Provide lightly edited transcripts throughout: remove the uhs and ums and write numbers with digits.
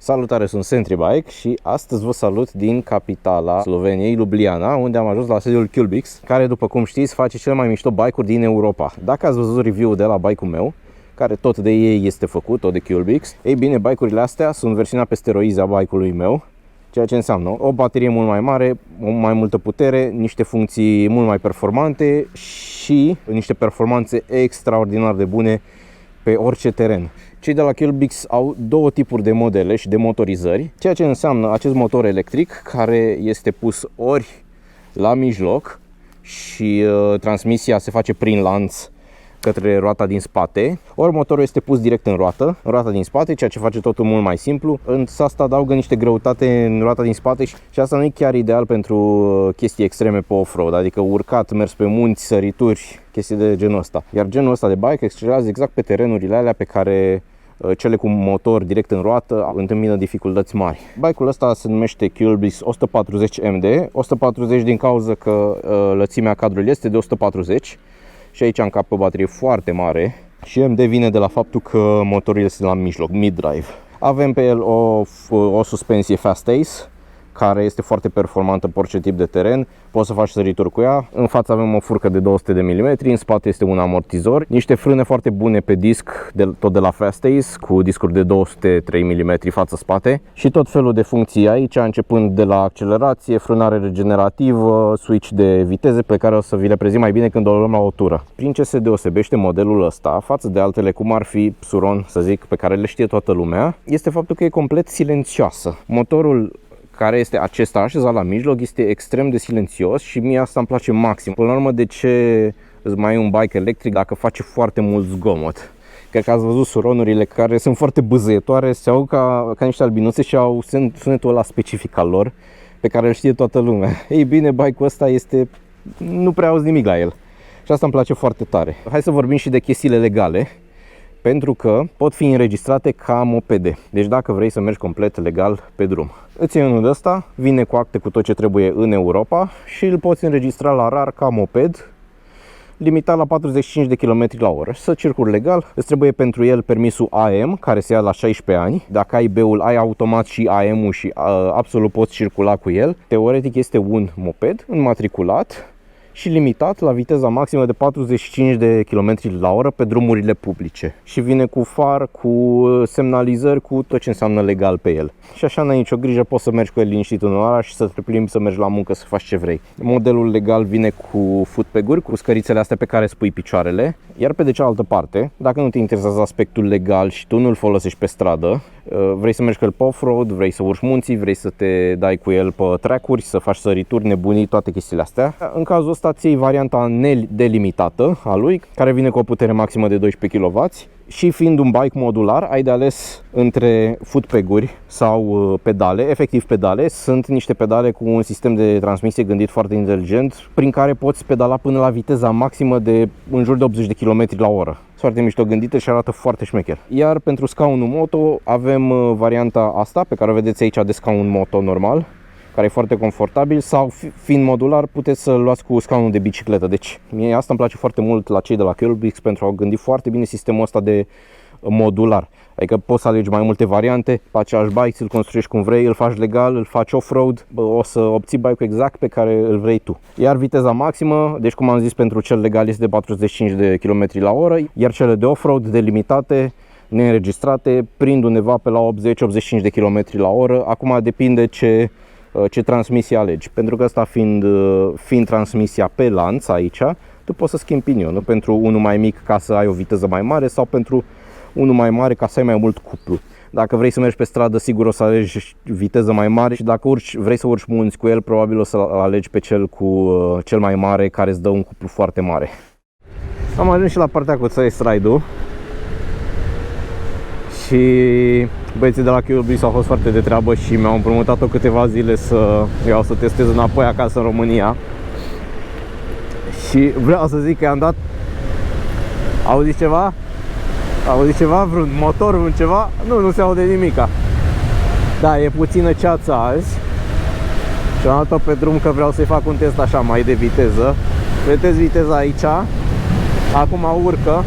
Salutare, sunt Centribike și astăzi vă salut din capitala Sloveniei, Ljubljana, unde am ajuns la sediul Culebrix, care, după cum știți, face cele mai mișto bike-uri din Europa. Dacă ați văzut review-ul de la bike-ul meu, care tot de ei este făcut, tot de Culebrix, ei bine, bike-urile astea sunt versiunea pe steroizi a bike-ului meu, ceea ce înseamnă o baterie mult mai mare, o mai multă putere, niște funcții mult mai performante și niște performanțe extraordinar de bune pe orice teren. Cei de la Culebrix au două tipuri de modele și de motorizări, ceea ce înseamnă acest motor electric care este pus ori la mijloc și transmisia se face prin lanț către roata din spate, ori motorul este pus direct în roata din spate, ceea ce face totul mult mai simplu. Însă asta adaugă niște greutate în roata din spate și asta nu e chiar ideal pentru chestii extreme pe off-road, adică urcat, mers pe munți, sărituri, chestii de genul ăsta. Iar genul ăsta de bike excelează exact pe terenurile alea pe care cele cu motor direct în roată întâmpină dificultăți mari. Bike-ul ăsta se numește Culebrix 140 MD, 140 din cauza că lățimea cadrului este de 140 și aici am cap pe o baterie foarte mare și MD vine de la faptul că motorul este la mijloc, mid-drive. Avem pe el o suspensie Fast Ace, care este foarte performantă pe orice tip de teren, poți să faci sărituri cu ea. În față avem o furcă de 200 de mm, în spate este un amortizor, niște frâne foarte bune pe disc, tot de la Fast Ace, cu discuri de 203 mm față-spate și tot felul de funcții aici, începând de la accelerație, frânare regenerativă, switch de viteze pe care o să vi le prezint mai bine când o luăm la o tură. Prin ce se deosebește modelul ăsta față de altele, cum ar fi Psuron, să zic, pe care le știe toată lumea, este faptul că e complet silențioasă. Motorul care este acesta așezat la mijloc este extrem de silențios și mie asta îmi place maxim. Până la urmă, de ce îți mai e un bike electric dacă face foarte mult zgomot? Cred că ați văzut Suronurile care sunt foarte bâzăietoare, se au ca niște albinuțe și au sunetul ăla specific al lor, pe care îl știe toată lumea. Ei bine, bike-ul ăsta nu prea auzi nimic la el și asta îmi place foarte tare. Hai să vorbim și de chestiile legale, pentru că pot fi înregistrate ca mopede. Deci dacă vrei să mergi complet legal pe drum, îți iei unul de ăsta, vine cu acte cu tot ce trebuie în Europa și îl poți înregistra la RAR ca moped, limitat la 45 de km la oră. Să circuli legal, îți trebuie pentru el permisul AM, care se ia la 16 ani. Dacă ai B-ul, ai automat și AM-ul și absolut poți circula cu el. Teoretic este un moped înmatriculat și limitat la viteza maximă de 45 de km la oră pe drumurile publice. Și vine cu far, cu semnalizări, cu tot ce înseamnă legal pe el. Și așa n-ai nicio grijă, poți să mergi cu el liniștit în oraș și să te plimbi, să mergi la muncă, să faci ce vrei. Modelul legal vine cu footpeg-uri, cu scărițele astea pe care spui picioarele. Iar pe de cealaltă parte, dacă nu te interesează aspectul legal și tu nu-l folosești pe stradă, vrei să mergi cu el pe off-road, vrei să urci munții, vrei să te dai cu el pe track-uri, să faci sărituri, nebunii, toate chestiile astea, în cazul ăsta ți iei varianta nedelimitată a lui, care vine cu o putere maximă de 12 kW și fiind un bike modular, ai de ales între footpeg-uri sau pedale. Efectiv pedale, sunt niște pedale cu un sistem de transmisie gândit foarte inteligent, prin care poți pedala până la viteza maximă de în jur de 80 de km la oră. Foarte mișto gândite și arată foarte șmecher. Iar pentru scaunul moto avem varianta asta pe care o vedeți aici, de scaun moto normal, care e foarte confortabil, sau fiind modular puteți să luați cu scaunul de bicicletă. Deci mie asta îmi place foarte mult la cei de la Culebrix, pentru a gândi foarte bine sistemul ăsta de modular. Adică poți să alegi mai multe variante pe același bike, îl construiești cum vrei, îl faci legal, îl faci off-road, o să obții bike-ul exact pe care îl vrei tu. Iar viteza maximă, deci cum am zis, pentru cel legal este de 45 de km la oră, iar cele de off-road delimitate, neînregistrate, prind undeva pe la 80-85 de km la oră. Acum depinde ce transmisie alegi, pentru că asta fiind transmisia pe lanț aici, tu poți să schimbi pinionul pentru unul mai mic ca să ai o viteză mai mare sau pentru unul mai mare ca să ai mai mult cuplu. Dacă vrei să mergi pe stradă, sigur o să alegi viteză mai mare și dacă vrei să urci munți cu el, probabil o să alegi pe cel mai mare, care îți dă un cuplu foarte mare. Am ajuns și la partea cu Trace Ride-ul și băieții de la Culebrix au fost foarte de treabă și mi-au împrumutat-o câteva zile să iau să testez înapoi acasă în România. Și vreau să zic că i-am dat... Auziți ceva? Auziți ceva? Vreun motor, vreun ceva? Nu se aude nimica. Da, e puțină ceață azi și am dat-o pe drum că vreau să-i fac un test așa mai de viteză. Vedeți viteza aici. Acum urcă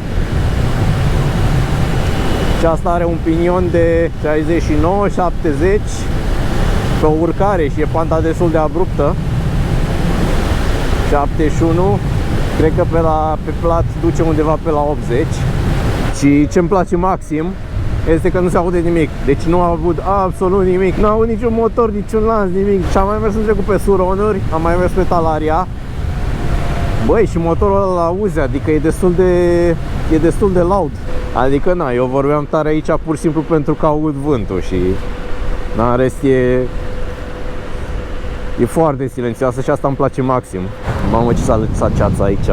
Și asta are un pinion de 69-70 pe o urcare și e panta destul de abruptă. 71, cred că pe plat duce undeva pe la 80. Și ce-mi place maxim este că nu se aude nimic. Deci nu am avut absolut nimic. Nu am avut niciun motor, niciun lanț, nimic. Și am mai mers în trecut pe suronuri, am mai mers pe Talaria. Băi, și motorul ăla l-auzi, adică e destul de loud. Adică na, eu vorbeam tare aici pur și simplu pentru că aud vântul și na, în rest e foarte silențioasă și asta îmi place maxim. Mamă, ce s-a lăsat ceața aici.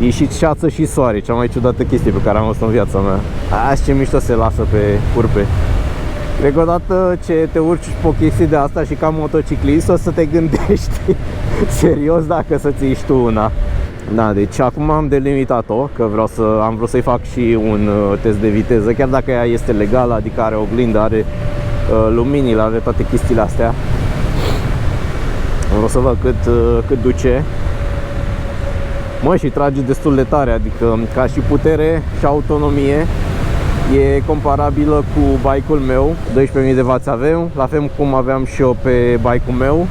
E și ceață și soare, cea mai ciudată chestie pe care am văzut în viața mea. Azi ce mișto se lasă pe curbe. Cred că odată ce te urci pe o chestie de asta și ca motociclist o să te gândești serios dacă să-ți iei tu una. Da, deci acum am delimitat-o, că am vrut să-i fac și un test de viteză, chiar dacă ea este legală, adică are oglindă, are luminile, are toate chestiile astea. Vreau să văd cât duce. Mă, și trage destul de tare, adică ca și putere și autonomie e comparabilă cu bike-ul meu. 12.000 de W avem, la fel cum aveam și eu pe bike-ul meu.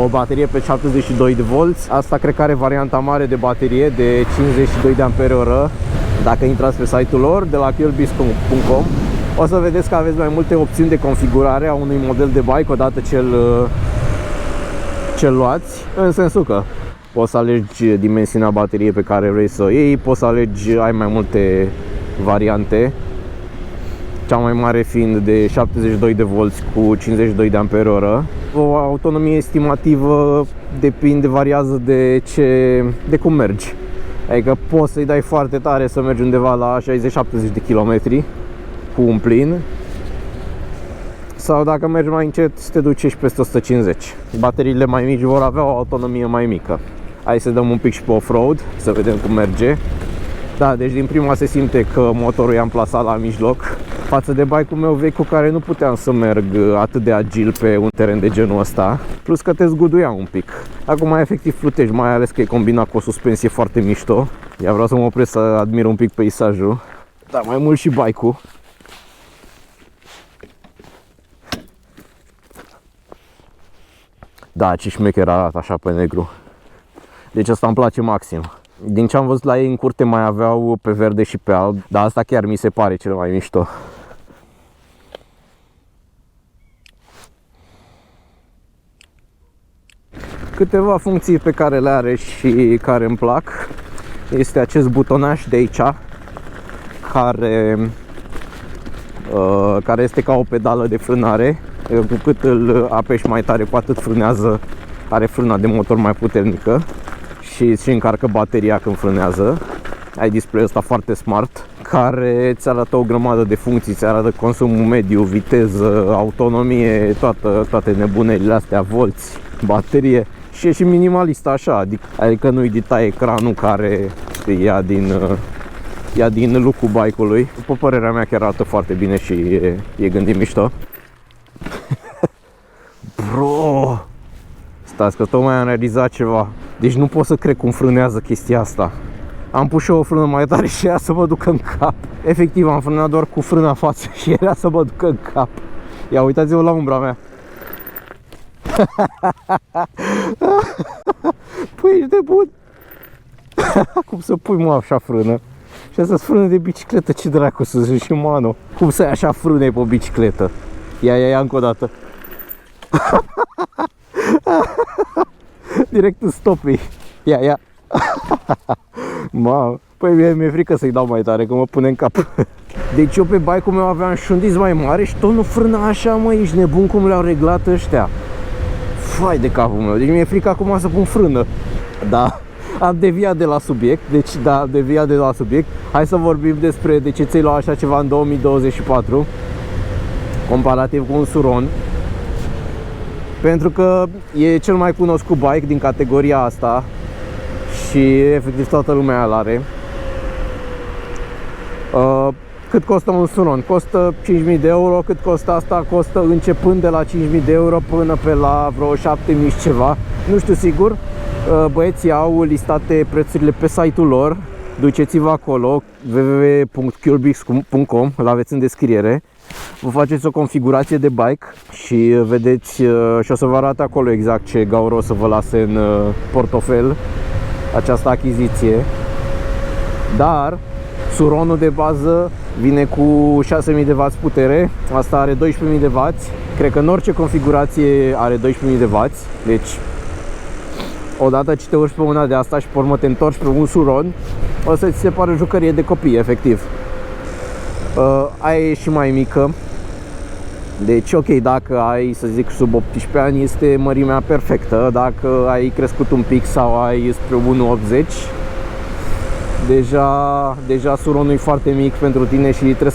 O baterie pe 72 de volți. Asta cred că are varianta mare de baterie de 52 de ampere-oră. Dacă intrați pe site-ul lor de la Killbix.com, o să vedeți că aveți mai multe opțiuni de configurare a unui model de bike odată ce-l luați, în sensul că poți să alegi dimensiunea bateriei pe care vrei să o iei, poți să alegi, ai mai multe variante. Cea mai mare fiind de 72 de volți cu 52 de ampere-oră. O autonomie estimativă variază de cum mergi. Adică poți să-i dai foarte tare să mergi undeva la 60-70 de km cu un plin. Sau dacă mergi mai încet, te duci și peste 150. Bateriile mai mici vor avea o autonomie mai mică. Hai să dăm un pic și pe off-road, să vedem cum merge. Da, deci din prima se simte că motorul i-am plasat la mijloc față de bike-ul meu vechi cu care nu puteam să merg atât de agil pe un teren de genul ăsta. Plus că te zguduia un pic. Acum efectiv plutești, mai ales că e combinat cu o suspensie foarte mișto. Ia vreau să mă opresc să admir un pic peisajul. Dar mai mult și bike-ul. Da, ce șmecher arată așa pe negru. Deci asta îmi place maxim. Din ce am văzut la ei în curte mai aveau pe verde și pe alb, dar asta chiar mi se pare cel mai mișto. Câteva funcții pe care le are și care îmi plac este acest butonaș de aici, care este ca o pedală de frânare. Cu cât îl apeși mai tare, cu atât frânează, are frâna de motor mai puternică și încarcă bateria când frânează. Ai display-ul ăsta foarte smart care îți arată o grămadă de funcții, îți arată consumul mediu, viteză, autonomie, toate nebunelile astea, volți, baterie. Și e și minimalist așa, adică nu-i dita ecranul care ia din look-ul bike-ului. După părerea mea chiar arată foarte bine și e gândit mișto. Bro! Stați că tocmai am realizat ceva. Deci nu pot să cred cum frânează chestia asta. Am pus și eu o frână mai tare și ea să mă ducă în cap. Efectiv am frânat doar cu frâna față și era să mă ducă în cap. Ia uitați-vă la umbra mea. Păi ești de bun. Cum să pui mă așa frână? Și asta-s frână de bicicletă, ce dracu să zici și mano. Cum să ai așa frâne pe o bicicletă? Ia încă o dată. Direct în stopii. Ia. Mamă, păi mi-e frică să-i dau mai tare, că mă pune în cap. Deci eu pe bike-ul meu aveam și un disc mai mare și tot nu frâna așa, mă, ești nebun cum le-au reglat ăștia. Fai de capul meu, deci mi-e frică acum să pun frână. Da, am deviat de la subiect, Hai să vorbim despre de ce ți-ai luat așa ceva în 2024 comparativ cu un Suron. Pentru că e cel mai cunoscut bike din categoria asta și efectiv toată lumea îl are. Cât costă un Suron? Costă 5.000 de euro. Cât costă asta? Costă începând de la 5.000 de euro până pe la vreo 7.000 și ceva. Nu știu sigur. Băieții au listate prețurile pe site-ul lor. duceți-vă acolo, www.culebix.com, îl aveți în descriere. Vă faceți o configurație de bike și vedeți și o să vă arate acolo exact ce gaură o să vă lase în portofel această achiziție. Dar Suronul de bază vine cu 6000 de W putere, asta are 12.000 de W. Cred că în orice configurație are 12.000 de W. Deci odată ce te urci pe una de asta și pe urmă te întorci pe un Suron, o să ți se pare o jucărie de copii, efectiv. Aia e și mai mică. Deci ok, dacă ai, să zic, sub 18 ani este mărimea perfectă. Dacă ai crescut un pic sau ai spre 1,80, deja Suronul e foarte mic pentru tine și trebuie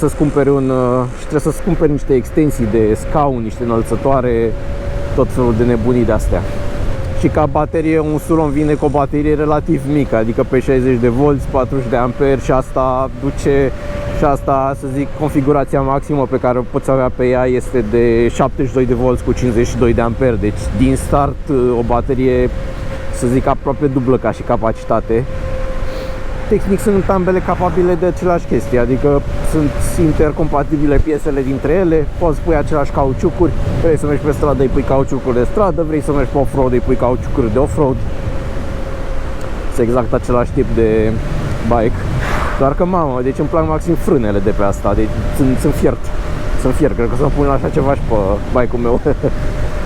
să-ți cumperi niște extensii de scaun, niște înălțătoare, tot felul de nebunii de astea. Și ca baterie, un Suron vine cu o baterie relativ mică, adică pe 60 de volți, 40 de amperi și asta duce, și asta, să zic, configurația maximă pe care o poți avea pe ea este de 72 de volți cu 52 de amperi. Deci din start o baterie, să zic, aproape dublă ca și capacitate. Tehnic sunt ambele capabile de același chestie, adică sunt intercompatibile piesele dintre ele, poți pui același cauciucuri, vrei să mergi pe stradă îi pui cauciucuri de stradă, vrei să mergi pe off-road îi pui cauciucuri de off-road. Este exact același tip de bike, doar că mamă, deci îmi plac maxim frânele de pe asta, deci sunt fiert, cred că să-mi pun așa ceva și pe bike-ul meu.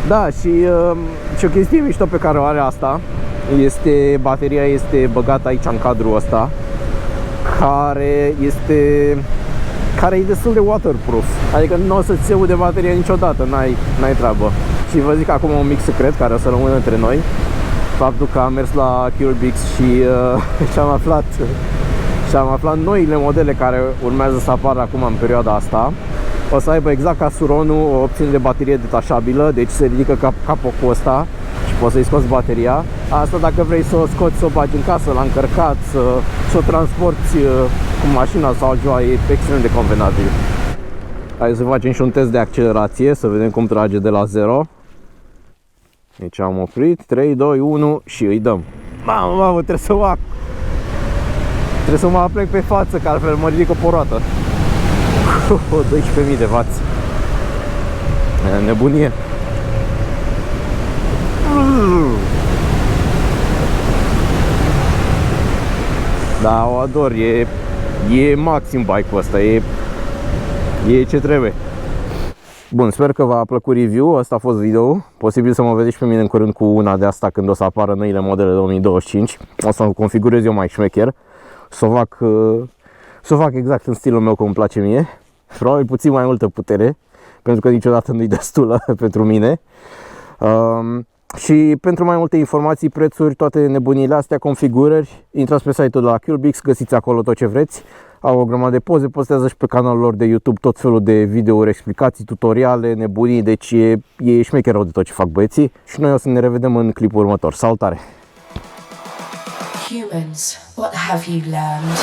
Da, și o chestie mișto pe care o are asta este, bateria este băgată aici în cadrul ăsta, care e destul de waterproof, adică nu o să-ți se ude bateria niciodată, n-ai treabă. Și vă zic acum un mic secret care o să rămână între noi, faptul că am mers la Culebix și am aflat noile modele care urmează să apară acum în perioada asta. O să aibă exact ca Suronul o opțiune de baterie detașabilă, deci se ridică capocul ăsta și poți să-i scoți bateria. Asta dacă vrei să o scoți, să o bagi în casă, la încărcat, să o transporti cu mașina sau altceva, e extrem de convenabil. Hai să facem și un test de accelerație, să vedem cum trage de la 0. Deci am oprit, 3, 2, 1 și îi dăm. Mamă, trebuie să mă aplec pe față, că altfel mă ridic o roată. 12.000 de W. Nebunie. Da, o ador, e maxim bike-ul ăsta, e ce trebuie. Bun, sper că v-a plăcut review, ăsta a fost video. Posibil să mă vedeți pe mine în curând cu una de asta când o să apară noile modele 2025. O să o configurez eu mai șmecher, să o fac exact în stilul meu cum îmi place mie. Probabil puțin mai multă putere, pentru că niciodată nu-i destulă pentru mine. Și pentru mai multe informații, prețuri, toate nebunile astea, configurări, intrați pe site-ul de la Culebix, găsiți acolo tot ce vreți. Au o grămadă de poze, postează și pe canalul lor de YouTube tot felul de videouri, explicații, tutoriale, nebunii, deci e șmecher rău de tot ce fac băieții. Și noi o să ne revedem în clipul următor. Salutare! Humans, what have you learned?